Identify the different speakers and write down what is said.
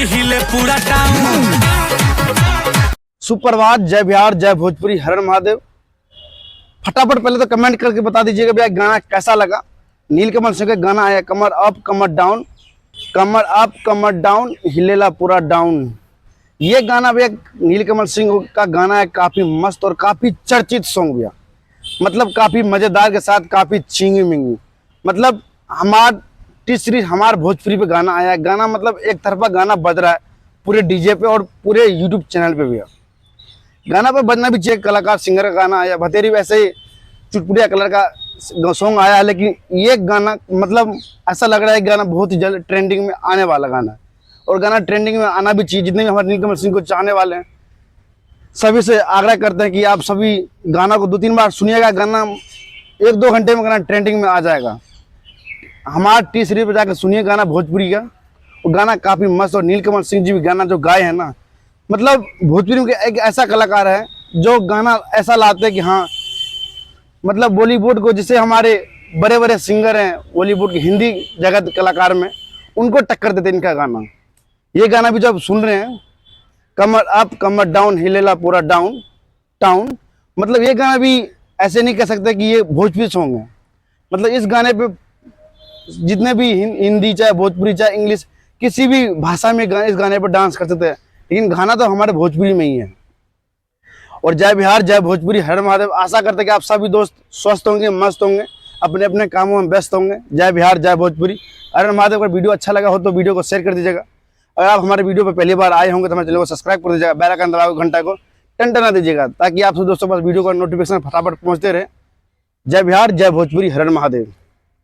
Speaker 1: हिले पूरा टाउन।
Speaker 2: सुप्रभात, जय बिहार, जय भोजपुरी, हर हर महादेव। फटाफट पहले तो कमेंट करके बता दीजिएगा भैया गाना कैसा लगा। नीलकमल सिंह का गाना आया कमर अप कमर डाउन, कमर अप कमर डाउन, हिलेला पूरा डाउन। ये गाना भैया नीलकमल सिंह का गाना है, काफ़ी मस्त और काफ़ी चर्चित सॉन्ग भैया। मतलब काफ़ी मज़ेदार के साथ काफ़ी चिंगी मिंगी। मतलब हमार भोजपुरी पे गाना आया है। गाना मतलब एक तरफा गाना बज रहा है पूरे डीजे पे और पूरे यूट्यूब चैनल पे भैया। गाना पर बजना भी चाहिए, कलाकार सिंगर का गाना आया। भतेरी वैसे ही चुटपुटिया कलर का सॉन्ग आया है, लेकिन ये गाना मतलब ऐसा लग रहा है गाना बहुत ही जल्द ट्रेंडिंग में आने वाला गाना है। और गाना ट्रेंडिंग में आना भी चाहिए। जितने भी हमारे नीलकमल सिंह को चाहने वाले हैं सभी से आग्रह करते हैं कि आप सभी गाना को 2-3 बार सुनिएगा। गाना 1-2 घंटे में गाना ट्रेंडिंग में आ जाएगा। हमारा टी सीरीज पर जाकर सुनिए गाना भोजपुरी का। वो गाना काफ़ी मस्त। और नीलकमल सिंह जी भी गाना जो गाए हैं ना, मतलब भोजपुरी के एक ऐसा कलाकार है जो गाना ऐसा लाते हैं कि हाँ, मतलब बॉलीवुड को, जिसे हमारे बड़े बड़े सिंगर हैं बॉलीवुड के हिंदी जगत कलाकार में, उनको टक्कर देते इनका गाना। ये गाना भी जब सुन रहे हैं, कमर अप कमर डाउन, हिलेला पूरा डाउन टाउन, मतलब ये गाना भी ऐसे नहीं कह सकते कि ये भोजपुरी सॉन्ग है। मतलब इस गाने पे जितने भी हिंदी चाहे भोजपुरी चाहे इंग्लिश किसी भी भाषा में इस गाने पर डांस कर सकते हैं, लेकिन गाना तो हमारे भोजपुरी में ही है। और जय बिहार, जय भोजपुरी, हर महादेव। आशा करते हैं कि आप सभी दोस्त स्वस्थ होंगे, मस्त होंगे, अपने अपने कामों में व्यस्त होंगे। जय बिहार, जय भोजपुरी, हर महादेव। अगर वीडियो अच्छा लगा हो तो वीडियो को शेयर कर दीजिएगा। अगर आप हमारे वीडियो पर पहली बार आए होंगे तो हमारे चैनल को सब्सक्राइब कर दीजिएगा। बेल आइकन दबाओ, घंटा को टन दीजिएगा, ताकि आप सब दोस्तों के पास वीडियो का नोटिफिकेशन फटाफट पहुँचते रहे। जय बिहार, जय भोजपुरी, हर हर महादेव।